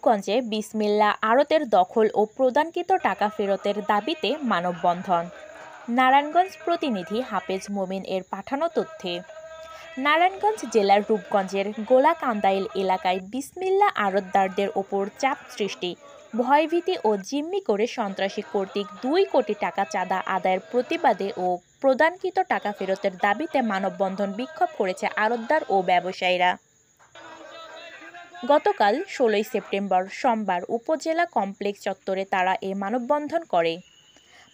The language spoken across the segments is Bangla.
রূপগঞ্জে বিসমিল্লাহ আড়তের দখল ও প্রদানকৃত টাকা ফেরতের দাবিতে মানববন্ধন। নারায়ণগঞ্জ প্রতিনিধি হাফেজ মোমিন এর পাঠানো তথ্যে। নারায়ণগঞ্জ জেলার রূপগঞ্জের গোলাকান্দাইল এলাকায় বিসমিল্লাহ আড়তদারদের ওপর চাপ সৃষ্টি, ভয়ভীতি ও জিম্মি করে সন্ত্রাসী কর্তৃক ২ কোটি টাকা চাঁদা আদায়ের প্রতিবাদে ও প্রদানকৃত টাকা ফেরতের দাবিতে মানববন্ধন বিক্ষোভ করেছে আড়তদার ও ব্যবসায়ীরা। গতকাল ১৬ সেপ্টেম্বর সোমবার উপজেলা কমপ্লেক্স চত্বরে তারা এ মানববন্ধন করে।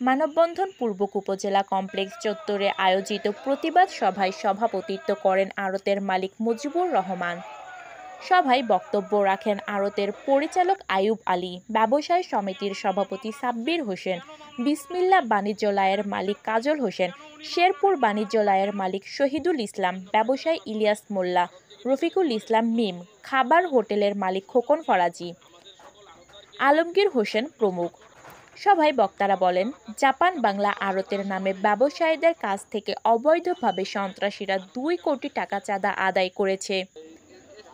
মানববন্ধন পূর্বক উপজেলা কমপ্লেক্স চত্বরে আয়োজিত প্রতিবাদ সভায় সভাপতিত্ব করেন আড়তের মালিক মুজিবুর রহমান। সভায় বক্তব্য রাখেন আড়তের পরিচালক আইয়ুব আলী, ব্যবসায়ী সমিতির সভাপতি সাব্বির হোসেন, বিসমিল্লাহ বাণিজ্যালয়ের মালিক কাজল হোসেন, শেরপুর বাণিজ্যালয়ের মালিক শহীদুল ইসলাম, ব্যবসায়ী ইলিয়াস মোল্লা, রফিকুল ইসলাম মিম, খাবার হোটেলের মালিক খোকন ফরাজি, আলমগীর হোসেন প্রমুখ। সভায় বক্তারা বলেন, জাপান বাংলা আড়তের নামে ব্যবসায়ীদের কাছ থেকে অবৈধভাবে সন্ত্রাসীরা ২ কোটি টাকা চাঁদা আদায় করেছে।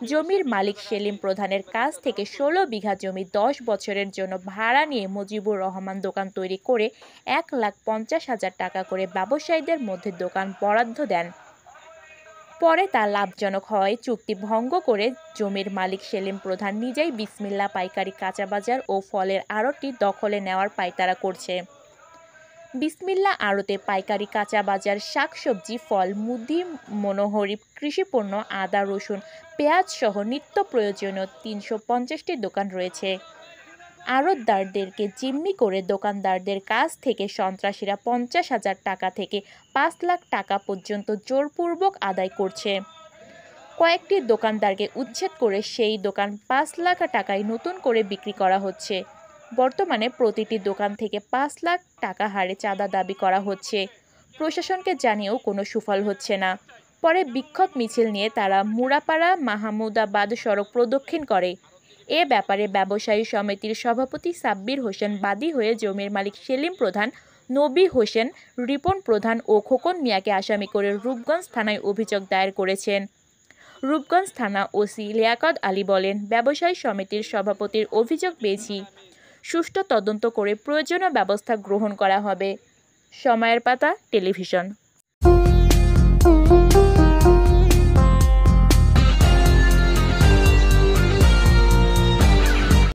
জমির মালিক সেলিম প্রধানের কাছ থেকে ১৬ বিঘা জমি ১০ বছরের জন্য ভাড়া নিয়ে মুজিবুর রহমান দোকান তৈরি করে ১,৫০,০০০ টাকা করে ব্যবসায়ীদের মধ্যে দোকান বরাদ্দ দেন। পরে তা লাভজনক হওয়ায় চুক্তি ভঙ্গ করে জমির মালিক সেলিম প্রধান নিজেই বিসমিল্লাহ পাইকারি কাঁচা বাজার ও ফলের আড়তটি দখলে নেওয়ার পায়তারা করছে। বিসমিল্লাহ আড়তে পাইকারি কাঁচা বাজার, শাকসবজি, ফল, মুদি, মনোহারি, কৃষিপণ্য, আদা, রসুন, পেঁয়াজ সহ নিত্য প্রয়োজনীয় ৩৫০টি দোকান রয়েছে। আড়তদারদেরকে জিম্মি করে দোকানদারদের কাছ থেকে সন্ত্রাসীরা ৫০,০০০ টাকা থেকে ৫ লাখ টাকা পর্যন্ত জোরপূর্বক আদায় করছে। কয়েকটি দোকানদারকে উচ্ছেদ করে সেই দোকান ৫ লাখ টাকায় নতুন করে বিক্রি করা হচ্ছে। বর্তমানে প্রতিটি দোকান থেকে ৫ লাখ টাকা হারে চাঁদা দাবি করা হচ্ছে। প্রশাসনকে জানিয়েও কোনো সুফল হচ্ছে না। পরে বিক্ষোভ মিছিল নিয়ে তারা মুড়াপাড়া মাহমুদাবাদ সড়ক প্রদক্ষিণ করে। এ ব্যাপারে ব্যবসায়ী সমিতির সভাপতি সাব্বির হোসেন বাদী হয়ে জমির মালিক সেলিম প্রধান, নবী হোসেন, রিপন প্রধান ও খোকন মিয়াকে আসামি করে রূপগঞ্জ থানায় অভিযোগ দায়ের করেছেন। রূপগঞ্জ থানা ওসি লিয়াকত আলী বলেন, ব্যবসায়ী সমিতির সভাপতির অভিযোগ পেয়েছি, সুষ্ঠু তদন্ত করে প্রয়োজনীয় ব্যবস্থা গ্রহণ করা হবে। সময়ের পাতা টেলিভিশন।